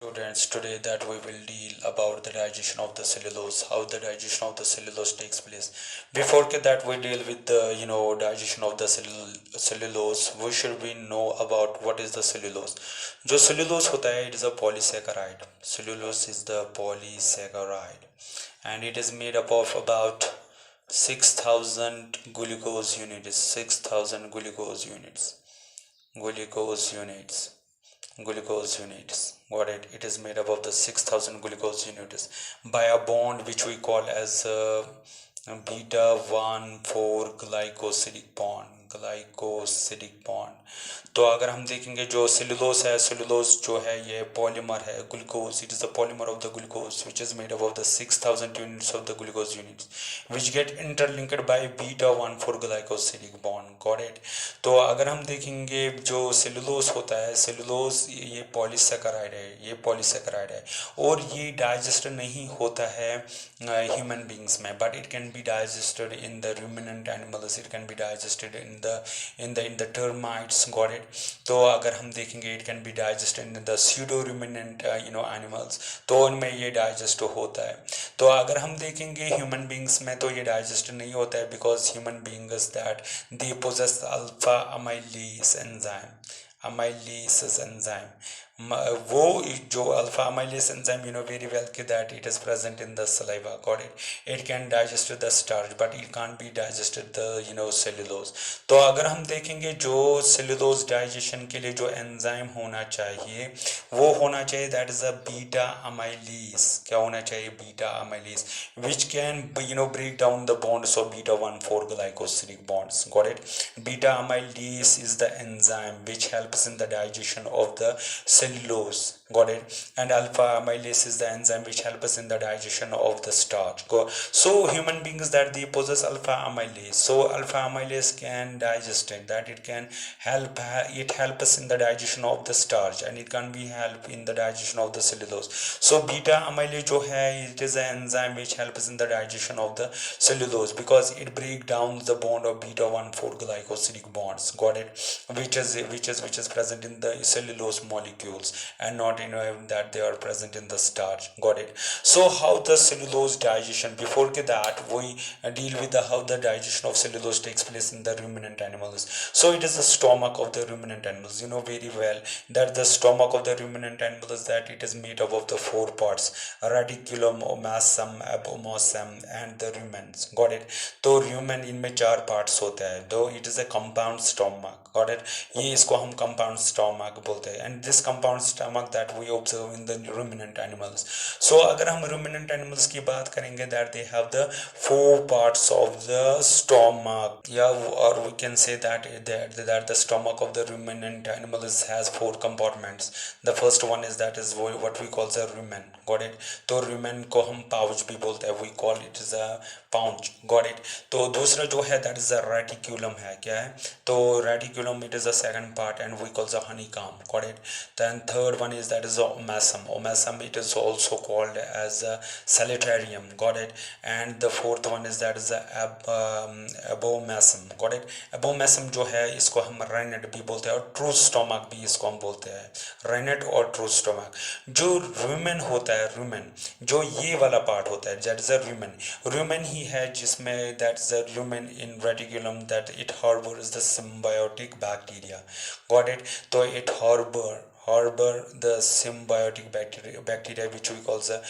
Students, today that we will deal about the digestion of the cellulose, how the digestion of the cellulose takes place. Before that we deal with the digestion of the cellulose, we should be know about what is the cellulose. जो cellulose होता है, it is a polysaccharide. Cellulose is the polysaccharide, and it is made up of about 6,000 glucose units. 6,000 glucose units. Got it? It is made up of the 6,000 glucose units by a bond which we call as beta 1,4 glycosidic bond. तो अगर हम देखेंगे जो cellulose है, cellulose जो है ये polymer है glucose. It is the polymer of the glucose which is made up of the 6,000 units of the glucose units which get interlinked by beta 1,4 glycosidic bond. Got it? तो अगर हम देखेंगे जो सेलुलोस होता है, सेलुलोस ये polysaccharide है और ये डाइजेस्ट नहीं होता है ह्यूमन बींग्स में, but it can be digested in the ruminant animals, it can be digested in the termites. Got it? तो अगर हम देखेंगे it can be digested in the pseudo ruminant animals, तो उनमें ये डाइजेस्ट होता है. तो अगर हम देखेंगे ह्यूमन बींग्स में तो ये डाइजेस्ट नहीं होता है because human beings that they possess alpha amylase enzyme. वो जो alpha amylase enzyme very well कि that it is present in the saliva. Got it? It can digest the starch but it can't be digested the cellulose. तो अगर हम देखेंगे जो cellulose digestion के लिए जो एंजाइम होना चाहिए वो होना चाहिए that is a beta amylase. क्या होना चाहिए? Beta amylase which can break down the bonds of beta 1,4 glycosidic bonds. Got it? Beta amylase is the enzyme which helps in the digestion of the cellulose. Got it? And alpha amylase is the enzyme which helps in the digestion of the starch. So human beings that they possess alpha amylase, so alpha amylase can digest it, that it can help us in the digestion of the starch and it can be help in the digestion of the cellulose. So beta amylase जो है it is an enzyme which helps in the digestion of the cellulose because it break down the bond of beta 1,4 glycosidic bonds. Got it? Which is present in the cellulose molecules and not that they are present in the starch. Got it? So how the cellulose digestion, before that we deal with how the digestion of cellulose takes place in the ruminant animals. So it is the stomach of the ruminant animals. You know very well that the stomach of the ruminant animals that it is made up of the 4 parts: reticulum, omasum, abomosum and the rumens. Got it? तो rumen इनमें 4 parts होते हैं, though it is a compound stomach. Got it? ये इसको हम compound stomach बोलते हैं, and this compound stomach that we observe in the ruminant animals. So अगर हम ruminant animals की बात करेंगे that they have the 4 parts of the stomach, or we can say that the stomach of the ruminant animals has 4 compartments. The first one is that is what we call the rumen. Got it? तो rumen को हम pouch भी बोलते हैं, we call it as a pouch. Got it? तो दूसरा जो है that is a reticulum है. क्या है? तो reticulum it is the second part and we call the honeycomb. Got it? Then third one is that is the omasum. Omasum it is also called as a salitarium. Got it? And the fourth one is that is the abomasum. Got it? Abomasum जो है इसको हम rennet भी बोलते हैं और true stomach भी इसको हम बोलते हैं, rennet और true stomach. जो rumen होता है, rumen जो ये वाला part होता है that is a rumen ही है जिसमें that is a rumen in reticulum that it harbors the symbiotic bacteria. Got it? तो it harbor the symbiotic bacteria which we call the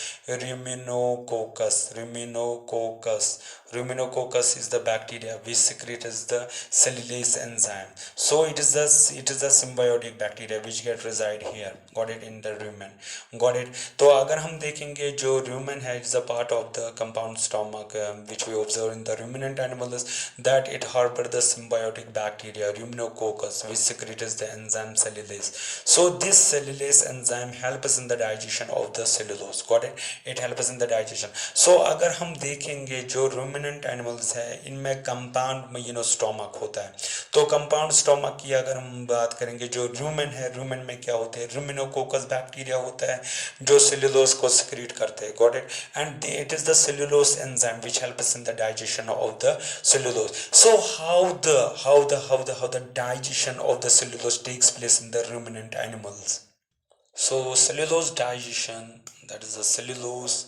ruminococcus is the bacteria which secretes the cellulase enzyme. So it is the symbiotic bacteria which get reside here. Got it? In the rumen. Got it? तो अगर हम देखेंगे जो rumen है, it is a part of the compound stomach which we observe in the ruminant animals that it harbor the symbiotic bacteria ruminococcus which secretes the enzyme cellulase. So this cellulase enzyme helps in the digestion of the cellulose. Got it? It helps in the digestion. So अगर हम देखेंगे जो ruminant animals है इनमें compound stomach होता है. तो compound stomach की अगर हम बात करेंगे, जो rumen है, rumen में क्या होते हैं? ruminococcus bacteria होता है जो cellulose को secrete करते हैं. Got it? And it is the cellulose enzyme which helps in the digestion of the cellulose. So how the digestion of the cellulose takes place in the ruminant animals? So cellulose digestion, that is the cellulose,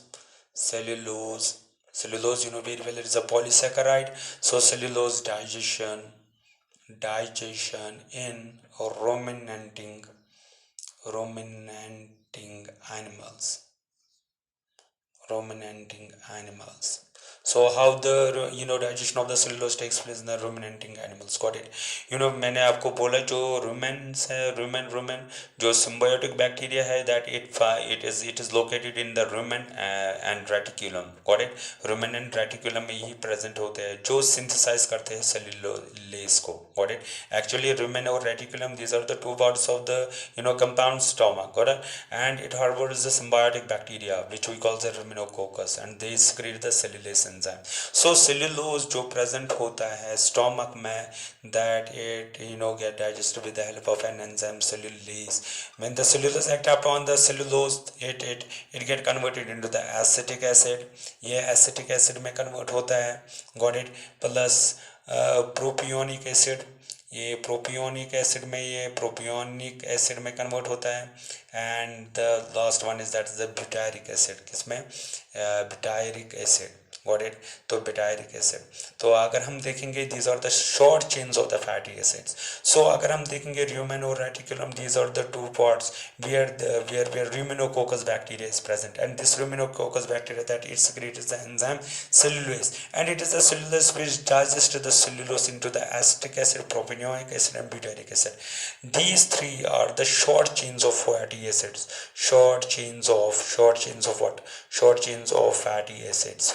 you know very well, it is a polysaccharide. So cellulose digestion in ruminating animals. So how the digestion of the cellulose takes place in the ruminating animals. Got it? मैंने आपको बोला जो rumens है, rumen जो symbiotic bacteria है, that it is located in the rumen and reticulum. Got it? Rumen and reticulum में ही present होते हैं जो synthesize करते हैं cellulose को. Got it? Actually rumen और reticulum, these are the two parts of the compound stomach. Got it? And it harbors the symbiotic bacteria which we call the ruminococcus, and they secrete the cellulase enzyme. So cellulose जो present होता है stomach में, that it get digested with the help of an enzyme cellulase. When the cellulose act upon the cellulose, it get converted into the acetic acid. ये acetic acid में convert होता है. Got it? Plus propionic acid, ये propionic acid में convert होता है. And the last one is that is the butyric acid. किसमें? Butyric acid. Got it? तो ब्यूटायरिक एसिड. तो अगर हम देखेंगे these are the short chains of the fatty acids. So अगर हम देखेंगे rumen और reticulum, these are the two parts where ruminococcus bacteria is present, and this ruminococcus bacteria, that it secretes the enzyme cellulase, and it is the cellulose which digests the cellulose into the acetic acid, propionic acid and butyric acid. These three are the short chains of fatty acids. Short chains of what? Short chains of fatty acids.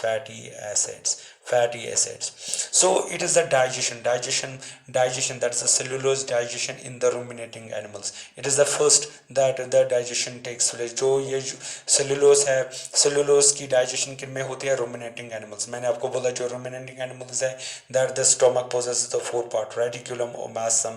So it is the digestion, that is the cellulose digestion in the ruminating animals. It is the first that the digestion takes place. जो ये cellulose है, cellulose की digestion किन में होती है? ruminating animals. मैंने आपको बोला जो ruminating animals है, that the stomach possesses the four part: reticulum, omasum,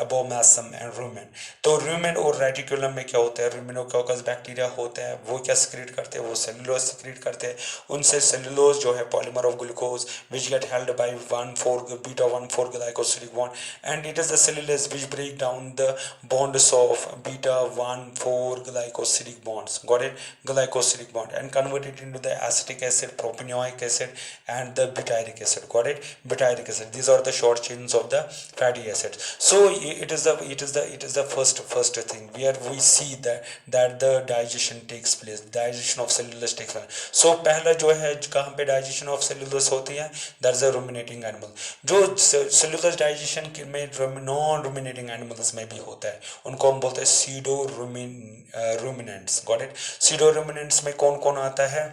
abomasum and rumen. तो rumen और reticulum में क्या होता है? ruminococcus बैक्टीरिया होता है. वो क्या secrete करते हैं? वो cellulose secrete करते हैं. उनसे cellulose जो है polymer of glucose which get held by beta 1,4 glycosidic bond, and it is the cellulose which break down the bonds of beta 1,4 glycosidic bonds. Got it? Glycosidic bond, and convert it into the acetic acid, propionic acid and the butyric acid. Got it? Butyric acid. These are the short chains of the fatty acids. So it is the first thing where we see that the digestion takes place, digestion of cellulose takes place. So पहला जो है कहाँ पे digestion of cellulose होती है? That is a ruminating animal. जो cellulose digestion में non ruminating animals में भी होता है, उनको हम बोलते हैं pseudo ruminants. Got it? Pseudo ruminants में कौन कौन आता है?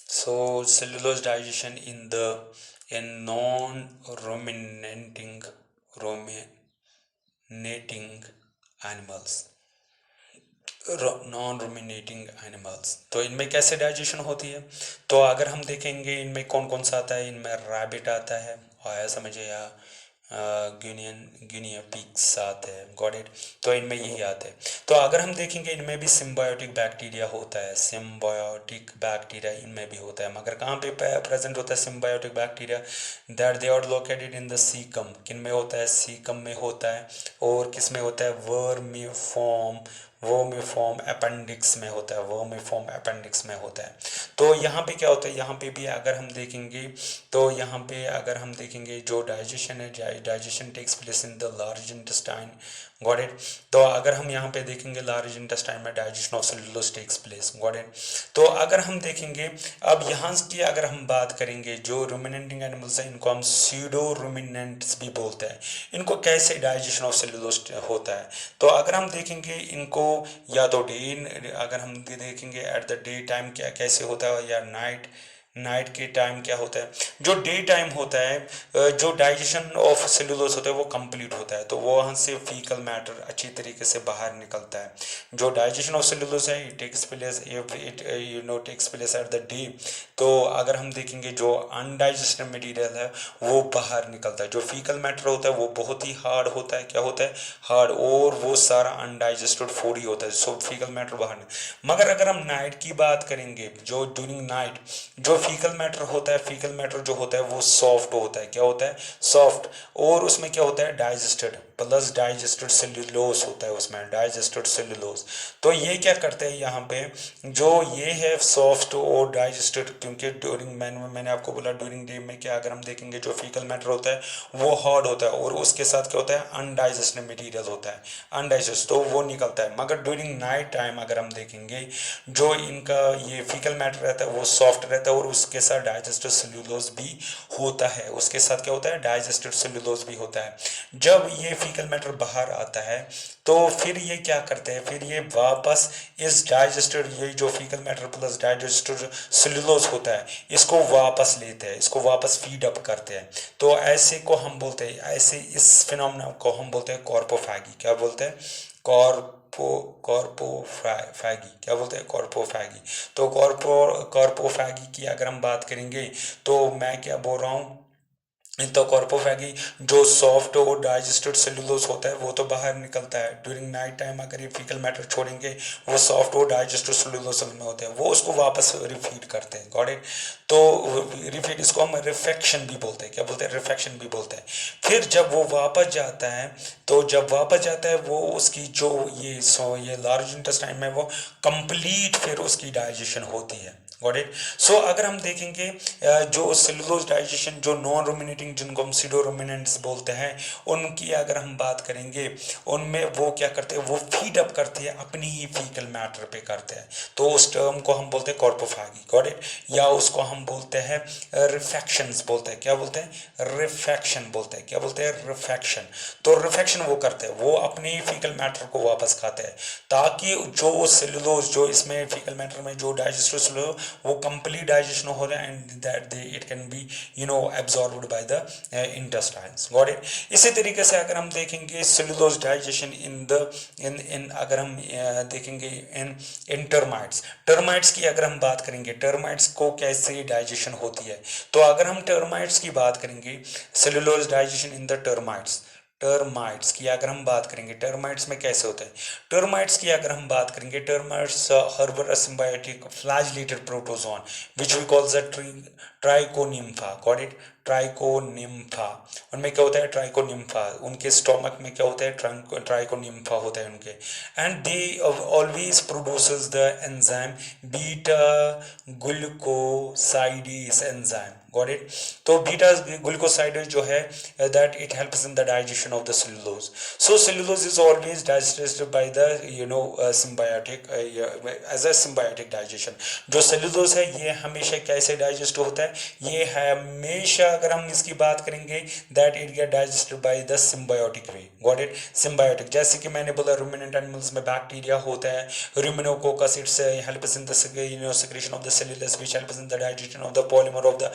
So cellulose digestion in non ruminating animals. तो इनमें कैसे डाइजेशन होती है? तो अगर हम देखेंगे इनमें कौन कौन सा आता है, इनमें रैबिट आता है, आया समझे, या गिनिया पिग्स आते हैं. Got it? तो इनमें यही आते हैं. तो अगर हम देखेंगे इनमें भी सिम्बायोटिक बैक्टीरिया होता है, सिम्बायोटिक बैक्टीरिया इनमें भी होता है. मगर कहाँ पे प्रेजेंट होता है symbiotic bacteria? That they are located in the caecum. किन में होता है? सीकम में होता है. और किस में होता है? वर्मिफॉर्म अपेंडिक्स में होता है. वर्मिफॉर्म अपेंडिक्स में होता है. तो यहाँ पे क्या होता है? यहाँ पे भी अगर हम देखेंगे तो यहाँ पे अगर हम देखेंगे जो डाइजेशन है, digestion takes place in the large intestine. Got it? तो अगर हम यहाँ पे देखेंगे लार्ज इंटेस्टाइन में digestion of cellulose takes place. Got it? तो अगर हम देखेंगे अब यहाँ की अगर हम बात करेंगे जो रुमिनेटिंग एनिमल्स हैं इनको हम स्यूडो रुमिनेंट्स भी बोलते हैं. इनको कैसे डाइजेशन ऑफ सेलुलोज होता है? तो अगर हम देखेंगे इनको या तो अगर हम देखेंगे एट द डे टाइम क्या कैसे होता है या नाइट के टाइम क्या होता है. जो डे टाइम होता है जो डाइजेशन ऑफ सेलुलोज होता है वो कंप्लीट होता है, तो वो वहाँ से फीकल मैटर अच्छी तरीके से बाहर निकलता है. जो डाइजेशन ऑफ सेलुलोज है it takes place at the day. तो अगर हम देखेंगे जो अनडाइजेस्टेड मटेरियल है वो बाहर निकलता है. जो फीकल मैटर होता है वो बहुत ही हार्ड होता है. क्या होता है? हार्ड. और वो सारा अनडाइजेस्टेड फूड ही होता है. सो फीकल मैटर बाहर नहीं. मगर अगर हम नाइट की बात करेंगे जो ड्यूरिंग नाइट जो फीकल मैटर होता है, फीकल मैटर जो होता है वो सॉफ्ट होता है. क्या होता है? सॉफ्ट. और उसमें क्या होता है? डाइजेस्टेड. प्लस डाइजेस्टेड सेल्यूलोज होता है उसमें, डाइजेस्टेड सेल्यूलोज। तो ये क्या करते हैं यहाँ पे, जो ये है सॉफ्ट और डाइजेस्टेड, क्योंकि ड्यूरिंग मैंने आपको बोला ड्यूरिंग डे में क्या अगर हम देखेंगे जो फीकल मैटर होता है वो हार्ड होता है और उसके साथ क्या होता है अनडाइजेस्टेड मटेरियल होता है, अनडाइजेस्ट, तो वो निकलता है। मगर ड्यूरिंग नाइट टाइम अगर हम देखेंगे जो इनका ये फीकल मैटर रहता है वो सॉफ्ट रहता है और उसके साथ डाइजेस्टेड सेल्यूलोज भी होता है, उसके साथ क्या होता है डाइजेस्टेड सेल्यूलोज भी होता है। जब ये फीकल मैटर बाहर आता है तो फिर ये क्या करते हैं, फिर ये वापस इस डाइजेस्टेड, ये जो faecal matter plus digested cellulose होता है इसको वापस लेते हैं, इसको वापस फीड अप करते हैं। तो ऐसे को हम बोलते हैं, ऐसे इस फिनोमेना को हम बोलते हैं कॉर्पोफैगी। क्या बोलते हैं, कॉर्पोफैगी, क्या बोलते हैं कॉर्पोफैगी। तो कॉर्पोफैगी की अगर हम बात करेंगे तो मैं क्या बोल रहा हूँ, तो कॉर्पोफैगी जो सॉफ्ट और डाइजेस्टेड सेल्यूलोज होता है वो तो बाहर निकलता है ड्यूरिंग नाइट टाइम, अगर ये फीकल मैटर छोड़ेंगे वो सॉफ्ट और डाइजेस्टेड सेल्यूलोज में होते हैं, वो उसको वापस रिफीड करते हैं, गॉट इट। तो रिफीड, इसको हम रिफेक्शन भी बोलते हैं, क्या बोलते हैं रिफेक्शन भी बोलते हैं। फिर जब वो वापस जाता है, तो जब वापस जाता है वो उसकी जो ये लार्ज इंटेस्टाइन में वो कंप्लीट फिर उसकी डाइजेशन होती है, गॉट इट। सो अगर हम देखेंगे जो सेलुलोज डाइजेशन, जो नॉन रुमिनेटिंग जिनको हम सीडो रुमिनेंट्स बोलते हैं, उनकी अगर हम बात करेंगे, उनमें वो क्या करते हैं, वो फीड अप करते हैं अपनी ही फीकल मैटर पे करते हैं। तो उस टर्म को हम बोलते हैं कॉर्पोफैगी, गॉट इट। या उसको हम बोलते हैं रिफेक्शंस बोलते हैं, क्या बोलते हैं रिफेक्शन बोलते हैं, क्या बोलते हैं रिफेक्शन। तो रिफेक्शन वो करते हैं, वो अपनी ही फीकल मैटर को वापस खाते हैं ताकि जो सेलुलोज, जो इसमें फीकल मैटर में जो डाइजेस्टिव सेलुलोज वो कंप्लीट डाइजेशन हो रहा है and that they it can be absorbed by the intestines, got it. इसी तरीके से अगर हम देखेंगे सेलुलोज डाइजेशन इन अगर हम देखेंगे इन टर्माइट्स, टर्माइट्स की अगर हम बात करेंगे, टर्माइट्स को कैसे डाइजेशन होती है, तो अगर हम टर्माइट्स की बात करेंगे, cellulose digestion in the termites, termites की अगर हम बात करेंगे, टर्माइट्स में कैसे होता है, टर्माइट्स की अगर हम बात करेंगे, termites harbour symbiotic flagellated protozoan which we call the Trichonympha, got it, Trichonympha. उनमें क्या होता है ट्राइकोनिम्फा, उनके स्टोमक में क्या होता है ट्राइकोनिम्फा होता है उनके, and they always produces the enzyme beta glucosidase enzyme, got it. तो बीटा ग्लूकोसाइडेज जो है that it helps in the digestion of the cellulose. So cellulose is always digested by the symbiotic as a symbiotic digestion. जो cellulose है ये हमेशा कैसे digest होता है, ये हमेशा अगर हम इसकी बात करेंगे that it get digested by the symbiotic way, got it, symbiotic। जैसे कि मैंने बोला ruminant animals में बैक्टीरिया होता है, ruminococcus it's helps in the secretion of the cellulose which helps in the digestion of the polymer of the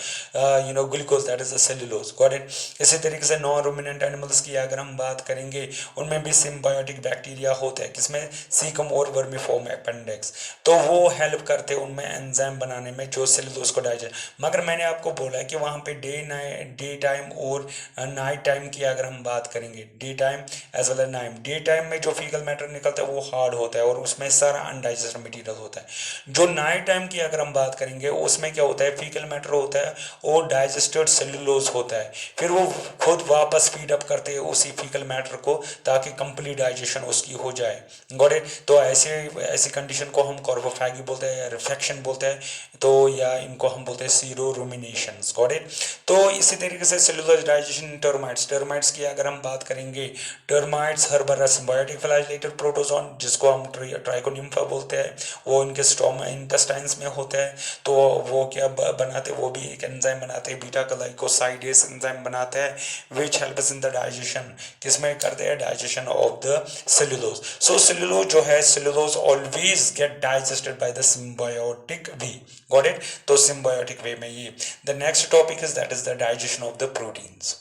glucose, that is the cellulose, got it। इसी तरीके से नॉन रुमिनेंट एनिमल्स की अगर हम बात करेंगे उनमें भी सिम्बायोटिक बैक्टीरिया होते हैं, किसमें सीकम और वर्मीफॉर्म अपेंडिक्स, तो वो हेल्प करते हैं उनमें एंजाइम बनाने में जो सेलुलोज को डाइजेस्ट। मगर मैंने आपको बोला है कि वहाँ पे डे टाइम और नाइट टाइम की अगर हम बात करेंगे, day time as well as night, day time में जो फीकल मैटर निकलता है वो हार्ड होता है और उसमें सारा अनडाइजेस्टेड मटीरियल होता है। जो नाइट टाइम की अगर हम बात करेंगे उसमें क्या होता है फीकल मैटर होता है और डाइजेस्टेड सेलुलोज होता है, फिर वो खुद वापस फीड अप करते हैं उसी फीकल मैटर को ताकि कंप्लीट डाइजेशन उसकी हो जाए, गॉट इट। तो ऐसी कंडीशन को हम कॉर्पोफैगी बोलते हैं या रिफ्लेक्शन बोलते हैं, तो या इनको हम बोलते हैं सीरो रूमिनेशंस, गॉट इट। तो इसी तरीके से सेलुलर डाइजेशन टर्माइट्स की अगर हम बात करेंगे, टर्माइट्स हर्बरा सिम्बायोटिक फ्लैजिलेटेड प्रोटोजोन जिसको हम ट्राइकोनिम्फा बोलते हैं, वो इनके स्टोमा इंटेस्टाइन्स में होते हैं। तो वो क्या बनाते, वो भी एक एंजाइम बनाते हैं, बीटा ग्लाइकोसाइडेज एंजाइम बनाते हैं which helps in the digestion, किसमें करते हैं digestion of the cellulose. So cellulose जो है, cellulose always get digested by the symbiotic way, got it. तो सिम्बायोटिक वे में ये the next topic is that is the digestion of the proteins.